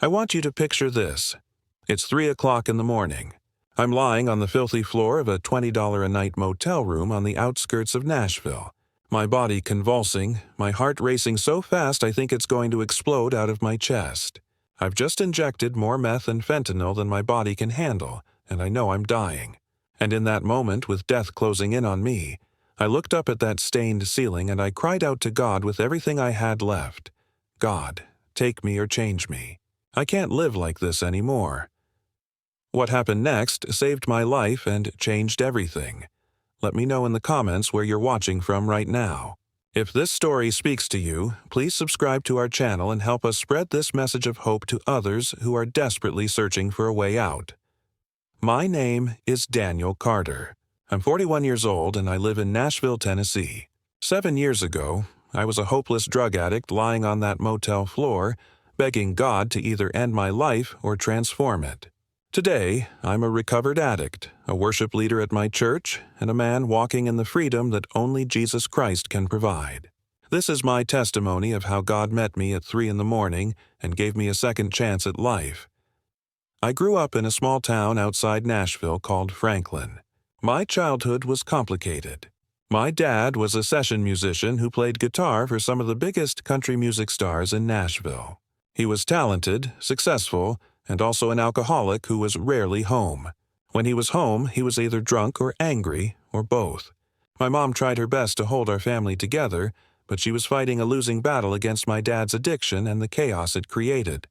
I want you to picture this. It's 3 o'clock in the morning. I'm lying on the filthy floor of a $20 a night motel room on the outskirts of Nashville. My body convulsing, my heart racing so fast I think it's going to explode out of my chest. I've just injected more meth and fentanyl than my body can handle, and I know I'm dying. And in that moment, with death closing in on me, I looked up at that stained ceiling and I cried out to God with everything I had left. God, take me or change me. I can't live like this anymore. What happened next saved my life and changed everything. Let me know in the comments where you're watching from right now. If this story speaks to you, please subscribe to our channel and help us spread this message of hope to others who are desperately searching for a way out. My name is Daniel Carter. I'm 41 years old and I live in Nashville, Tennessee. 7 years ago, I was a hopeless drug addict lying on that motel floor, begging God to either end my life or transform it. Today, I'm a recovered addict, a worship leader at my church, and a man walking in the freedom that only Jesus Christ can provide. This is my testimony of how God met me at 3 in the morning and gave me a second chance at life. I grew up in a small town outside Nashville called Franklin. My childhood was complicated. My dad was a session musician who played guitar for some of the biggest country music stars in Nashville. He was talented, successful, and also an alcoholic who was rarely home. When he was home, he was either drunk or angry, or both. My mom tried her best to hold our family together, but she was fighting a losing battle against my dad's addiction and the chaos it created.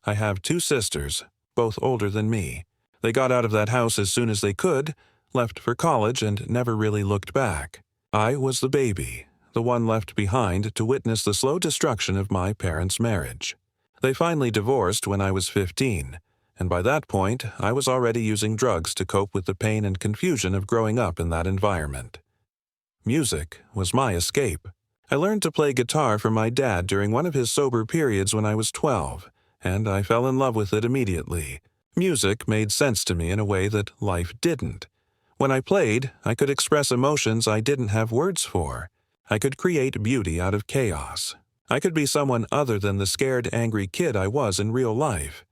I have 2 sisters, both older than me. They got out of that house as soon as they could, left for college, and never really looked back. I was the baby, the one left behind to witness the slow destruction of my parents' marriage. They finally divorced when I was 15, and by that point, I was already using drugs to cope with the pain and confusion of growing up in that environment. Music was my escape. I learned to play guitar from my dad during one of his sober periods when I was 12, and I fell in love with it immediately. Music made sense to me in a way that life didn't. When I played, I could express emotions I didn't have words for. I could create beauty out of chaos. I could be someone other than the scared, angry kid I was in real life.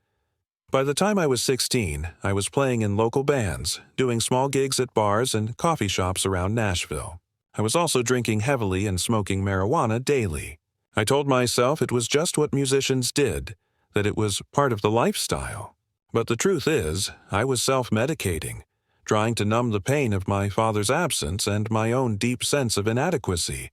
By the time I was 16, I was playing in local bands, doing small gigs at bars and coffee shops around Nashville. I was also drinking heavily and smoking marijuana daily. I told myself it was just what musicians did, that it was part of the lifestyle. But the truth is, I was self-medicating, trying to numb the pain of my father's absence and my own deep sense of inadequacy.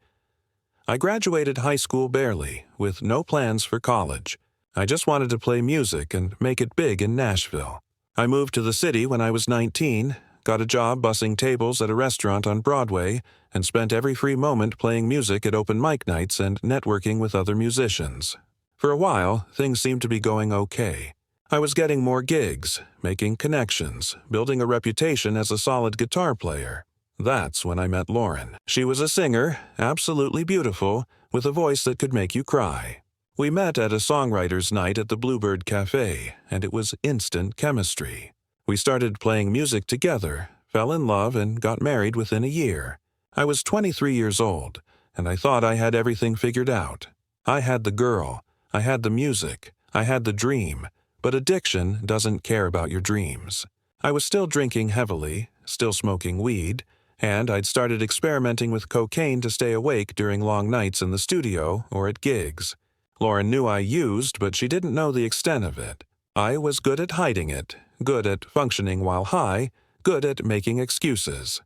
I graduated high school barely, with no plans for college. I just wanted to play music and make it big in Nashville. I moved to the city when I was 19, got a job bussing tables at a restaurant on Broadway, and spent every free moment playing music at open mic nights and networking with other musicians. For a while, things seemed to be going okay. I was getting more gigs, making connections, building a reputation as a solid guitar player. That's when I met Lauren. She was a singer, absolutely beautiful, with a voice that could make you cry. We met at a songwriter's night at the Bluebird Cafe, and it was instant chemistry. We started playing music together, fell in love, and got married within a year. I was 23 years old, and I thought I had everything figured out. I had the girl, I had the music, I had the dream, but addiction doesn't care about your dreams. I was still drinking heavily, still smoking weed, and I'd started experimenting with cocaine to stay awake during long nights in the studio or at gigs. Lauren knew I used, but she didn't know the extent of it. I was good at hiding it, good at functioning while high, good at making excuses.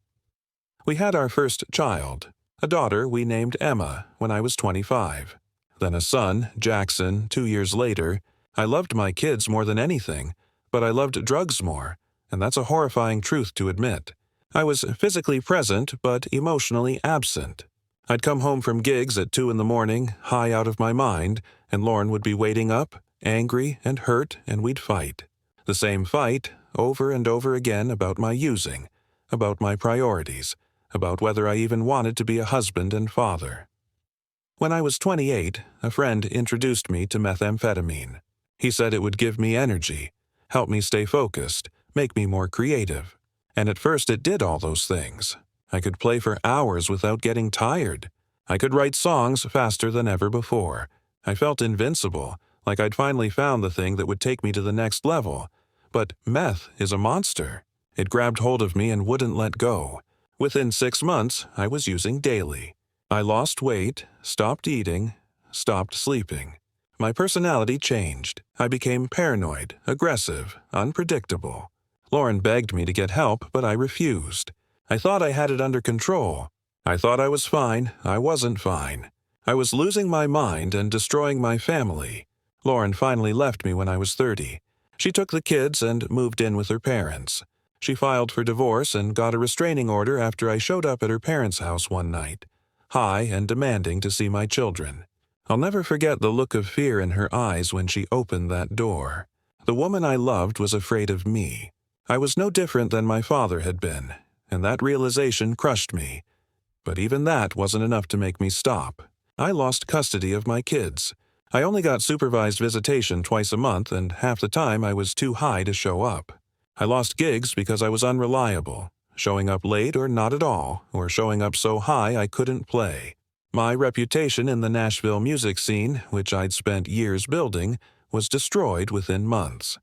We had our first child, a daughter we named Emma, when I was 25. Then a son, Jackson, 2 years later. I loved my kids more than anything, but I loved drugs more, and that's a horrifying truth to admit. I was physically present, but emotionally absent. I'd come home from gigs at 2 in the morning, high out of my mind, and Lauren would be waiting up, angry and hurt, and we'd fight. The same fight, over and over again, about my using, about my priorities, about whether I even wanted to be a husband and father. When I was 28, a friend introduced me to methamphetamine. He said it would give me energy, help me stay focused, make me more creative. And at first it did all those things. I could play for hours without getting tired. I could write songs faster than ever before. I felt invincible, like I'd finally found the thing that would take me to the next level. But meth is a monster. It grabbed hold of me and wouldn't let go. Within 6 months, I was using daily. I lost weight, stopped eating, stopped sleeping. My personality changed. I became paranoid, aggressive, unpredictable. Lauren begged me to get help, but I refused. I thought I had it under control. I thought I was fine. I wasn't fine. I was losing my mind and destroying my family. Lauren finally left me when I was 30. She took the kids and moved in with her parents. She filed for divorce and got a restraining order after I showed up at her parents' house one night, high and demanding to see my children. I'll never forget the look of fear in her eyes when she opened that door. The woman I loved was afraid of me. I was no different than my father had been, and that realization crushed me. But even that wasn't enough to make me stop. I lost custody of my kids. I only got supervised visitation twice a month, and half the time I was too high to show up. I lost gigs because I was unreliable, showing up late or not at all, or showing up so high I couldn't play. My reputation in the Nashville music scene, which I'd spent years building, was destroyed within months.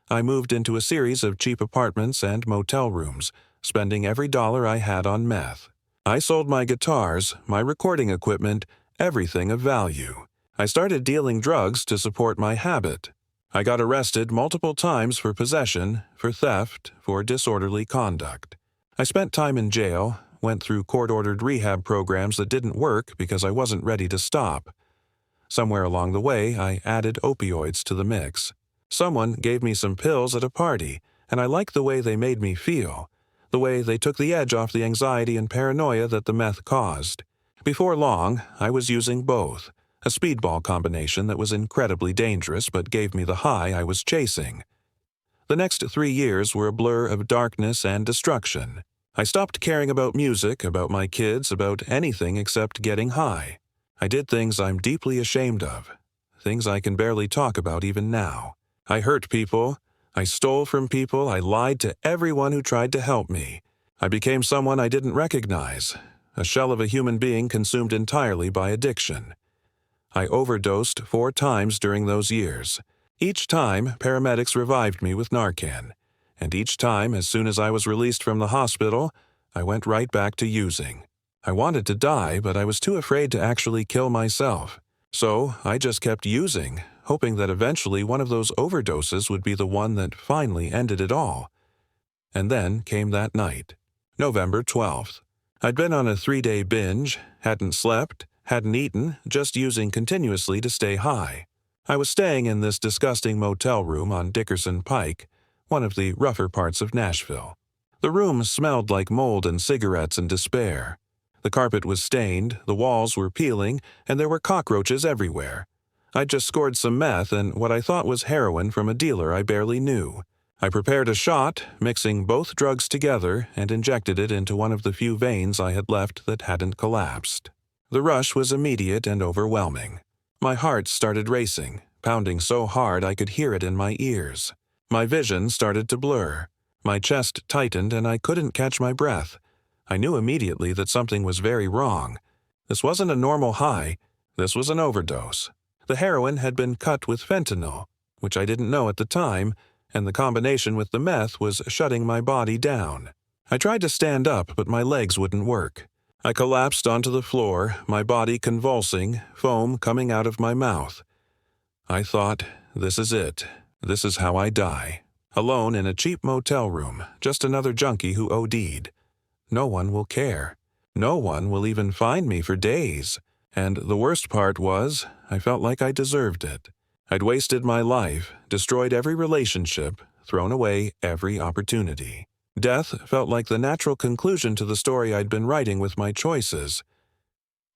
I moved into a series of cheap apartments and motel rooms, spending every dollar I had on meth. I sold my guitars, my recording equipment, everything of value. I started dealing drugs to support my habit. I got arrested multiple times for possession, for theft, for disorderly conduct. I spent time in jail, went through court-ordered rehab programs that didn't work because I wasn't ready to stop. Somewhere along the way, I added opioids to the mix. Someone gave me some pills at a party, and I liked the way they made me feel, the way they took the edge off the anxiety and paranoia that the meth caused. Before long, I was using both, a speedball combination that was incredibly dangerous but gave me the high I was chasing. The next 3 years were a blur of darkness and destruction. I stopped caring about music, about my kids, about anything except getting high. I did things I'm deeply ashamed of, things I can barely talk about even now. I hurt people, I stole from people, I lied to everyone who tried to help me. I became someone I didn't recognize, a shell of a human being consumed entirely by addiction. I overdosed 4 times during those years. Each time, paramedics revived me with Narcan. And each time, as soon as I was released from the hospital, I went right back to using. I wanted to die, but I was too afraid to actually kill myself. So I just kept using, hoping that eventually one of those overdoses would be the one that finally ended it all. And then came that night, November 12th. I'd been on a 3-day binge, hadn't slept, hadn't eaten, just using continuously to stay high. I was staying in this disgusting motel room on Dickerson Pike, one of the rougher parts of Nashville. The room smelled like mold and cigarettes and despair. The carpet was stained, the walls were peeling, and there were cockroaches everywhere. I'd just scored some meth and what I thought was heroin from a dealer I barely knew. I prepared a shot, mixing both drugs together, and injected it into one of the few veins I had left that hadn't collapsed. The rush was immediate and overwhelming. My heart started racing, pounding so hard I could hear it in my ears. My vision started to blur. My chest tightened and I couldn't catch my breath. I knew immediately that something was very wrong. This wasn't a normal high. This was an overdose. The heroin had been cut with fentanyl, which I didn't know at the time, and the combination with the meth was shutting my body down. I tried to stand up, but my legs wouldn't work. I collapsed onto the floor, my body convulsing, foam coming out of my mouth. I thought, this is it. This is how I die. Alone in a cheap motel room, just another junkie who OD'd. No one will care. No one will even find me for days. And the worst part was, I felt like I deserved it. I'd wasted my life, destroyed every relationship, thrown away every opportunity. Death felt like the natural conclusion to the story I'd been writing with my choices.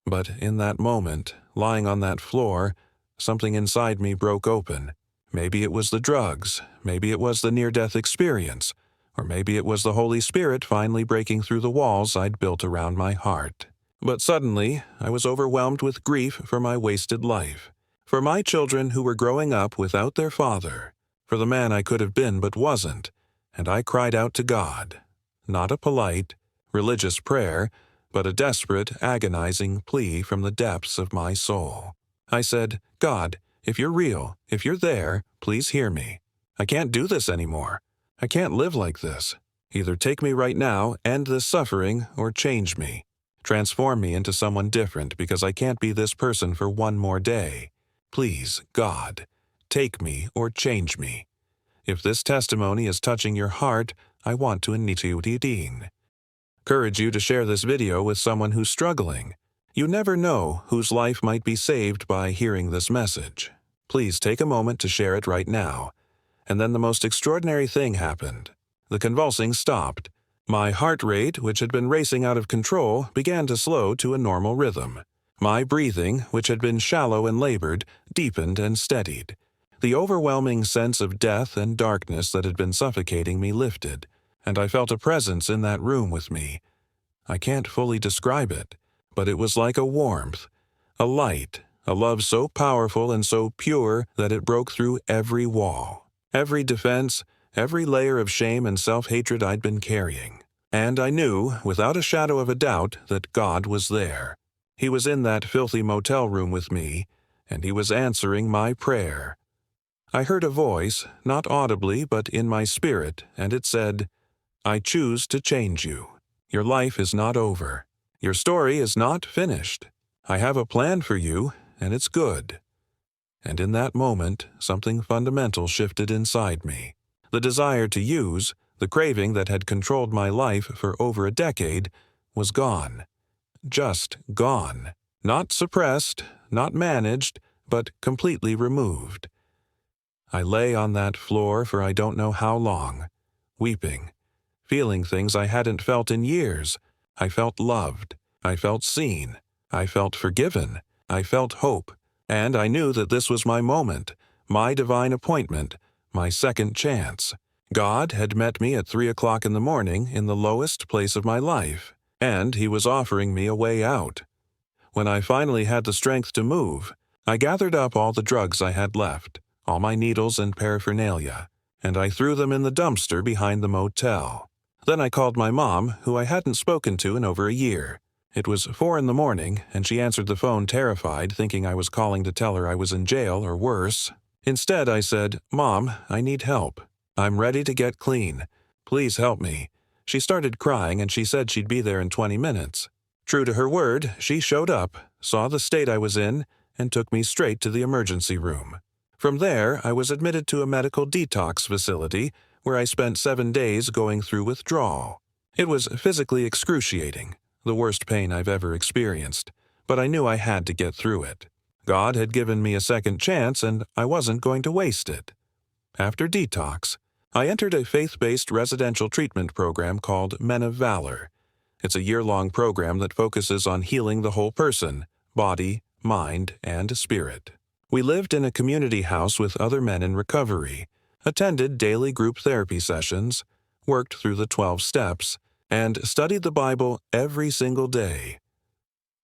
But in that moment, lying on that floor, something inside me broke open. Maybe it was the drugs, maybe it was the near-death experience, or maybe it was the Holy Spirit finally breaking through the walls I'd built around my heart. But suddenly, I was overwhelmed with grief for my wasted life, for my children who were growing up without their father, for the man I could have been but wasn't, and I cried out to God. Not a polite, religious prayer, but a desperate, agonizing plea from the depths of my soul. I said, God, If you're real, if you're there, please hear me. I can't do this anymore. I can't live like this. Either take me right now, end this suffering, or change me. Transform me into someone different because I can't be this person for one more day. Please, God, take me or change me. If this testimony is touching your heart, I want to encourage you to share this video with someone who's struggling. You never know whose life might be saved by hearing this message. Please take a moment to share it right now. And then the most extraordinary thing happened. The convulsing stopped. My heart rate, which had been racing out of control, began to slow to a normal rhythm. My breathing, which had been shallow and labored, deepened and steadied. The overwhelming sense of death and darkness that had been suffocating me lifted, and I felt a presence in that room with me. I can't fully describe it, but it was like a warmth, a light, a love so powerful and so pure that it broke through every wall, every defense, every layer of shame and self-hatred I'd been carrying. And I knew, without a shadow of a doubt, that God was there. He was in that filthy motel room with me, and He was answering my prayer. I heard a voice, not audibly but in my spirit, and it said, "I choose to change you. Your life is not over. Your story is not finished. I have a plan for you, and it's good." And in that moment, something fundamental shifted inside me. The desire to use, the craving that had controlled my life for over a decade, was gone. Just gone. Not suppressed, not managed, but completely removed. I lay on that floor for I don't know how long, weeping, feeling things I hadn't felt in years. I felt loved. I felt seen. I felt forgiven. I felt hope. And I knew that this was my moment, my divine appointment, my second chance. God had met me at 3 o'clock in the morning in the lowest place of my life, and He was offering me a way out. When I finally had the strength to move, I gathered up all the drugs I had left, all my needles and paraphernalia, and I threw them in the dumpster behind the motel. Then I called my mom, who I hadn't spoken to in over a year. It was 4 in the morning, and she answered the phone terrified, thinking I was calling to tell her I was in jail or worse. Instead, I said, "Mom, I need help. I'm ready to get clean. Please help me." She started crying, and she said she'd be there in 20 minutes. True to her word, she showed up, saw the state I was in, and took me straight to the emergency room. From there, I was admitted to a medical detox facility where I spent 7 days going through withdrawal. It was physically excruciating, the worst pain I've ever experienced, but I knew I had to get through it. God had given me a second chance, and I wasn't going to waste it. After detox, I entered a faith-based residential treatment program called Men of Valor. It's a year-long program that focuses on healing the whole person, body, mind, and spirit. We lived in a community house with other men in recovery, attended daily group therapy sessions, worked through the 12 steps, and studied the Bible every single day.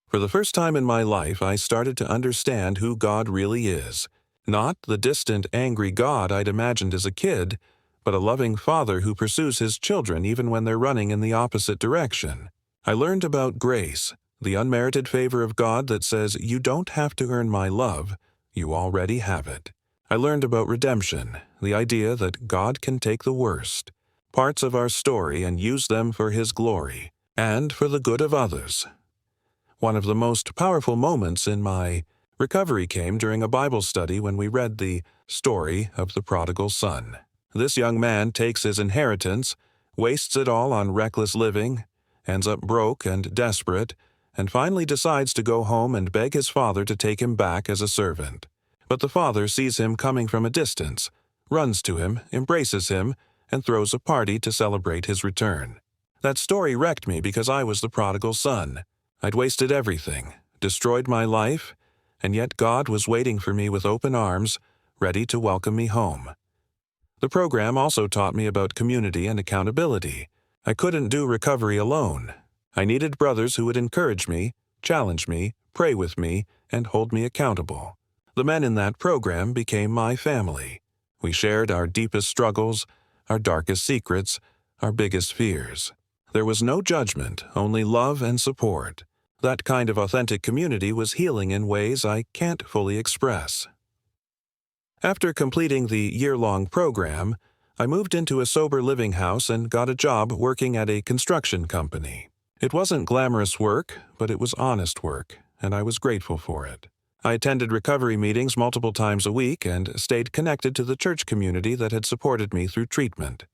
For the first time in my life, I started to understand who God really is. Not the distant, angry God I'd imagined as a kid, but a loving Father who pursues His children even when they're running in the opposite direction. I learned about grace, the unmerited favor of God that says, "You don't have to earn my love. You already have it." I learned about redemption, the idea that God can take the worst, parts of our story, and use them for His glory, and for the good of others. One of the most powerful moments in my recovery came during a Bible study when we read the story of the prodigal son. This young man takes his inheritance, wastes it all on reckless living, ends up broke and desperate, and finally decides to go home and beg his father to take him back as a servant. But the father sees him coming from a distance, runs to him, embraces him, and throws a party to celebrate his return. That story wrecked me because I was the prodigal son. I'd wasted everything, destroyed my life, and yet God was waiting for me with open arms, ready to welcome me home. The program also taught me about community and accountability. I couldn't do recovery alone. I needed brothers who would encourage me, challenge me, pray with me, and hold me accountable. The men in that program became my family. We shared our deepest struggles, our darkest secrets, our biggest fears. There was no judgment, only love and support. That kind of authentic community was healing in ways I can't fully express. After completing the year-long program, I moved into a sober living house and got a job working at a construction company. It wasn't glamorous work, but it was honest work, and I was grateful for it. I attended recovery meetings multiple times a week and stayed connected to the church community that had supported me through treatment.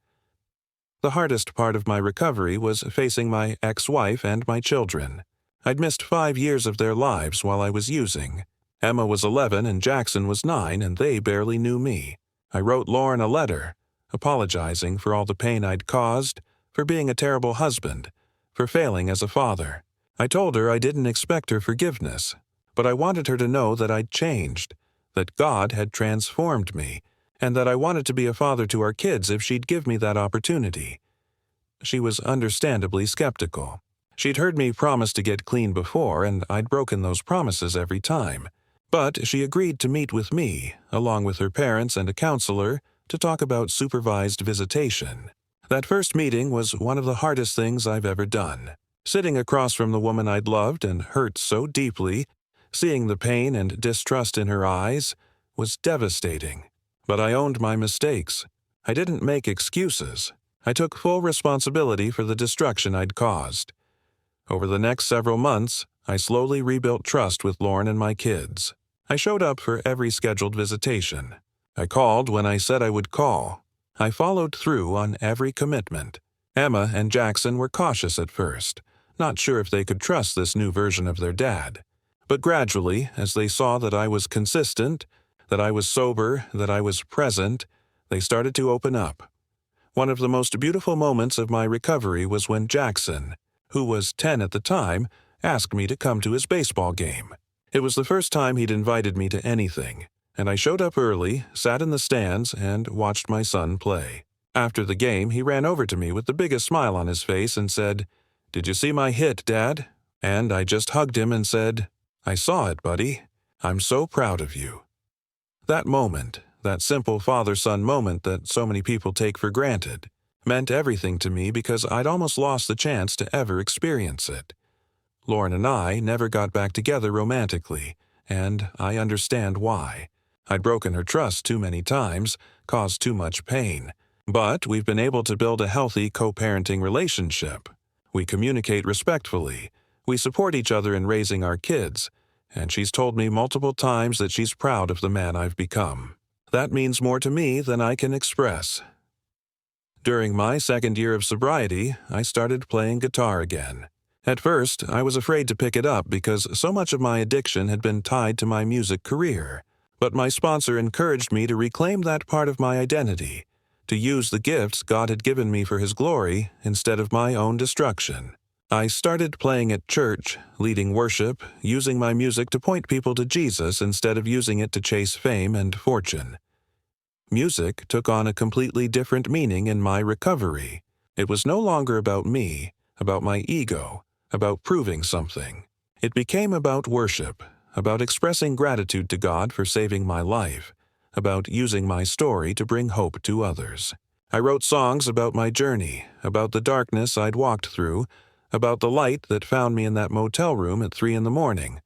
The hardest part of my recovery was facing my ex-wife and my children. I'd missed 5 years of their lives while I was using. Emma was 11 and Jackson was 9, and they barely knew me. I wrote Lauren a letter, apologizing for all the pain I'd caused, for being a terrible husband, for failing as a father. I told her I didn't expect her forgiveness, but I wanted her to know that I'd changed, that God had transformed me, and that I wanted to be a father to our kids if she'd give me that opportunity. She was understandably skeptical. She'd heard me promise to get clean before, and I'd broken those promises every time. But she agreed to meet with me, along with her parents and a counselor, to talk about supervised visitation. That first meeting was one of the hardest things I've ever done. Sitting across from the woman I'd loved and hurt so deeply, seeing the pain and distrust in her eyes, was devastating. But I owned my mistakes. I didn't make excuses. I took full responsibility for the destruction I'd caused. Over the next several months, I slowly rebuilt trust with Lauren and my kids. I showed up for every scheduled visitation. I called when I said I would call. I followed through on every commitment. Emma and Jackson were cautious at first, not sure if they could trust this new version of their dad. But gradually, as they saw that I was consistent, that I was sober, that I was present, they started to open up. One of the most beautiful moments of my recovery was when Jackson, who was 10 at the time, asked me to come to his baseball game. It was the first time he'd invited me to anything, and I showed up early, sat in the stands, and watched my son play. After the game, he ran over to me with the biggest smile on his face and said, "Did you see my hit, Dad?" And I just hugged him and said, "I saw it, buddy. I'm so proud of you." That moment, that simple father-son moment that so many people take for granted, meant everything to me because I'd almost lost the chance to ever experience it. Lauren and I never got back together romantically, and I understand why. I'd broken her trust too many times, caused too much pain. But we've been able to build a healthy co-parenting relationship. We communicate respectfully. We support each other in raising our kids, and she's told me multiple times that she's proud of the man I've become. That means more to me than I can express. During my second year of sobriety, I started playing guitar again. At first, I was afraid to pick it up because so much of my addiction had been tied to my music career. But my sponsor encouraged me to reclaim that part of my identity, to use the gifts God had given me for His glory instead of my own destruction. I started playing at church, leading worship, using my music to point people to Jesus instead of using it to chase fame and fortune. Music took on a completely different meaning in my recovery. It was no longer about me, about my ego, about proving something. It became about worship, about expressing gratitude to God for saving my life, about using my story to bring hope to others. I wrote songs about my journey, about the darkness I'd walked through, about the light that found me in that motel room at 3 a.m.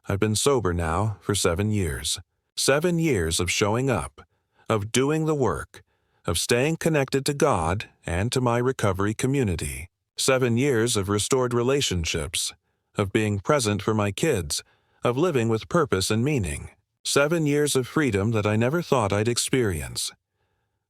I've been sober now for 7 years. 7 years of showing up, of doing the work, of staying connected to God and to my recovery community. 7 years of restored relationships, of being present for my kids, of living with purpose and meaning. 7 years of freedom that I never thought I'd experience.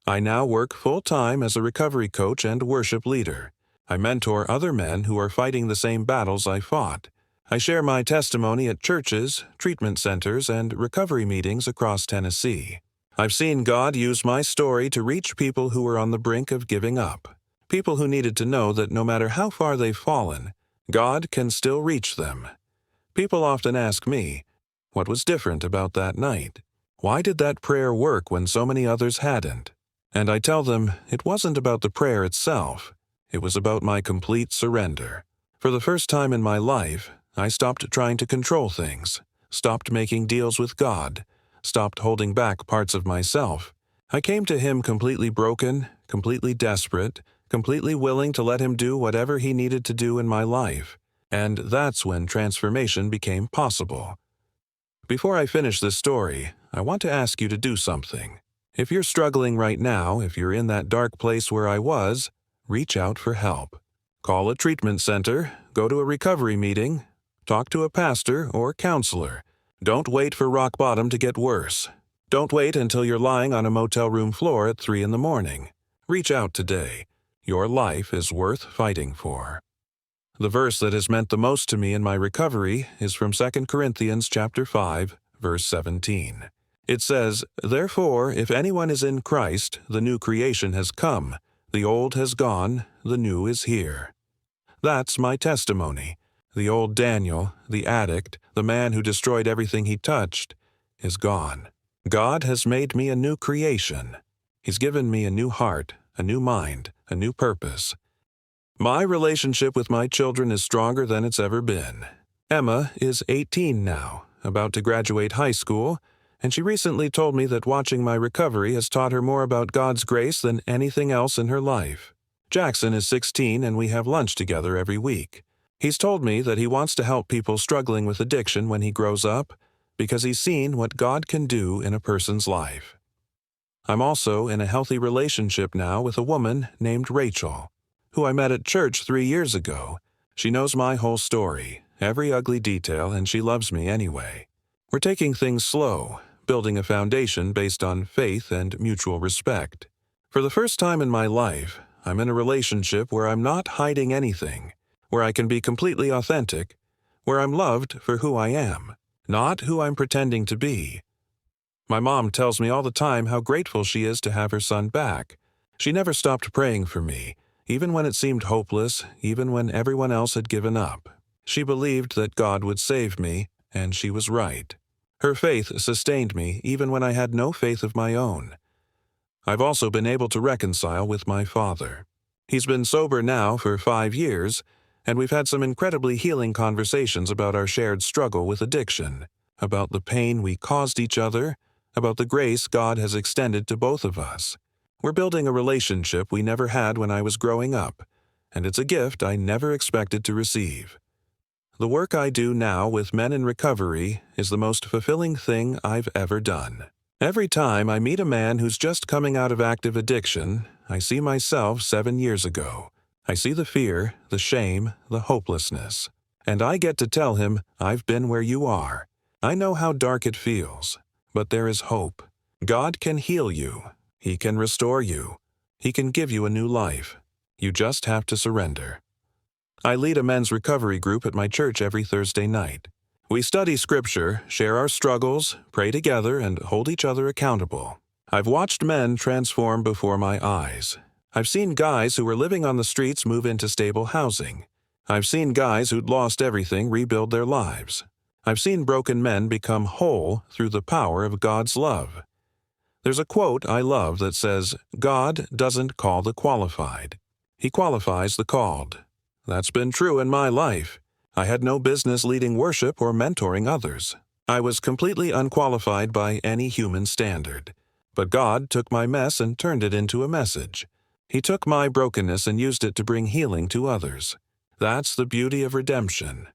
I now work full-time as a recovery coach and worship leader. I mentor other men who are fighting the same battles I fought. I share my testimony at churches, treatment centers, and recovery meetings across Tennessee. I've seen God use my story to reach people who were on the brink of giving up. People who needed to know that no matter how far they've fallen, God can still reach them. People often ask me, what was different about that night? Why did that prayer work when so many others hadn't? And I tell them it wasn't about the prayer itself. It was about my complete surrender. For the first time in my life, I stopped trying to control things, stopped making deals with God, stopped holding back parts of myself. I came to Him completely broken, completely desperate, completely willing to let Him do whatever He needed to do in my life. And that's when transformation became possible. Before I finish this story, I want to ask you to do something. If you're struggling right now, if you're in that dark place where I was, reach out for help. Call a treatment center, go to a recovery meeting, talk to a pastor or counselor. Don't wait for rock bottom to get worse. Don't wait until you're lying on a motel room floor at 3 in the morning. Reach out today. Your life is worth fighting for. The verse that has meant the most to me in my recovery is from 2 Corinthians chapter 5, verse 17. It says, "Therefore, if anyone is in Christ, the new creation has come. The old has gone, the new is here." That's my testimony. The old Daniel, the addict, the man who destroyed everything he touched, is gone. God has made me a new creation. He's given me a new heart, a new mind, a new purpose. My relationship with my children is stronger than it's ever been. Emma is 18 now, about to graduate high school, and she recently told me that watching my recovery has taught her more about God's grace than anything else in her life. Jackson is 16 and we have lunch together every week. He's told me that he wants to help people struggling with addiction when he grows up because he's seen what God can do in a person's life. I'm also in a healthy relationship now with a woman named Rachel, who I met at church 3 years ago. She knows my whole story, every ugly detail, and she loves me anyway. We're taking things slow, building a foundation based on faith and mutual respect. For the first time in my life, I'm in a relationship where I'm not hiding anything, where I can be completely authentic, where I'm loved for who I am, not who I'm pretending to be. My mom tells me all the time how grateful she is to have her son back. She never stopped praying for me, even when it seemed hopeless, even when everyone else had given up. She believed that God would save me, and she was right. Her faith sustained me even when I had no faith of my own. I've also been able to reconcile with my father. He's been sober now for 5 years, and we've had some incredibly healing conversations about our shared struggle with addiction, about the pain we caused each other, about the grace God has extended to both of us. We're building a relationship we never had when I was growing up, and it's a gift I never expected to receive. The work I do now with men in recovery is the most fulfilling thing I've ever done. Every time I meet a man who's just coming out of active addiction, I see myself 7 years ago. I see the fear, the shame, the hopelessness. And I get to tell him, I've been where you are. I know how dark it feels, but there is hope. God can heal you. He can restore you. He can give you a new life. You just have to surrender. I lead a men's recovery group at my church every Thursday night. We study Scripture, share our struggles, pray together, and hold each other accountable. I've watched men transform before my eyes. I've seen guys who were living on the streets move into stable housing. I've seen guys who'd lost everything rebuild their lives. I've seen broken men become whole through the power of God's love. There's a quote I love that says, "God doesn't call the qualified. He qualifies the called." That's been true in my life. I had no business leading worship or mentoring others. I was completely unqualified by any human standard. But God took my mess and turned it into a message. He took my brokenness and used it to bring healing to others. That's the beauty of redemption.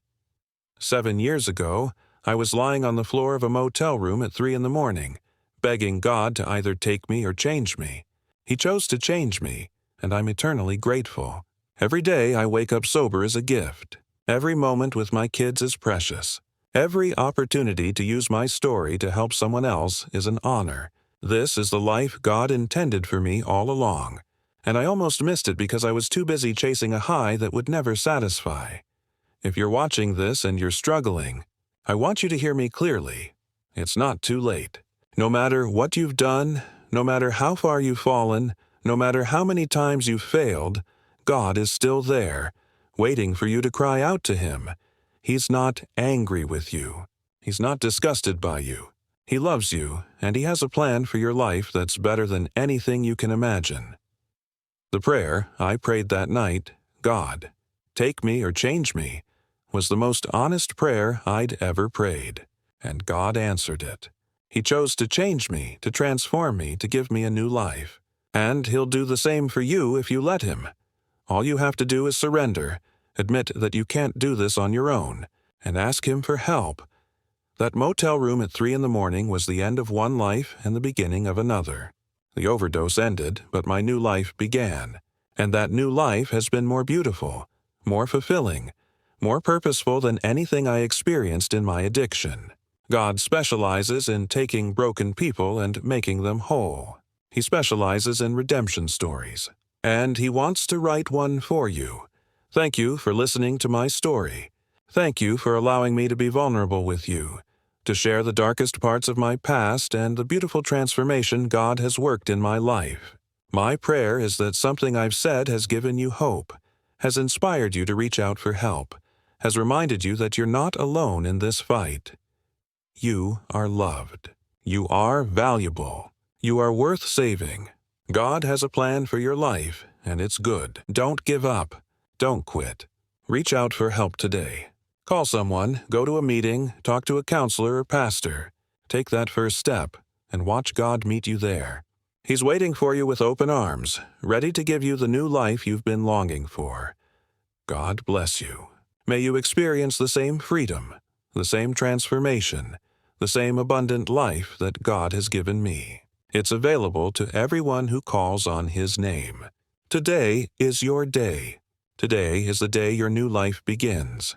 7 years ago, I was lying on the floor of a motel room at 3 in the morning, begging God to either take me or change me. He chose to change me, and I'm eternally grateful. Every day I wake up sober is a gift. Every moment with my kids is precious. Every opportunity to use my story to help someone else is an honor. This is the life God intended for me all along, and I almost missed it because I was too busy chasing a high that would never satisfy. If you're watching this and you're struggling, I want you to hear me clearly. It's not too late. No matter what you've done, no matter how far you've fallen, no matter how many times you've failed, God is still there, waiting for you to cry out to Him. He's not angry with you. He's not disgusted by you. He loves you, and He has a plan for your life that's better than anything you can imagine. The prayer I prayed that night, "God, take me or change me," was the most honest prayer I'd ever prayed, and God answered it. He chose to change me, to transform me, to give me a new life. And He'll do the same for you if you let Him. All you have to do is surrender, admit that you can't do this on your own, and ask Him for help. That motel room at 3 in the morning was the end of one life and the beginning of another. The overdose ended, but my new life began. And that new life has been more beautiful, more fulfilling, more purposeful than anything I experienced in my addiction. God specializes in taking broken people and making them whole. He specializes in redemption stories. And He wants to write one for you. Thank you for listening to my story. Thank you for allowing me to be vulnerable with you, to share the darkest parts of my past and the beautiful transformation God has worked in my life. My prayer is that something I've said has given you hope, has inspired you to reach out for help, has reminded you that you're not alone in this fight. You are loved. You are valuable. You are worth saving. God has a plan for your life, and it's good. Don't give up. Don't quit. Reach out for help today. Call someone, go to a meeting, talk to a counselor or pastor. Take that first step, and watch God meet you there. He's waiting for you with open arms, ready to give you the new life you've been longing for. God bless you. May you experience the same freedom, the same transformation, the same abundant life that God has given me. It's available to everyone who calls on His name. Today is your day. Today is the day your new life begins.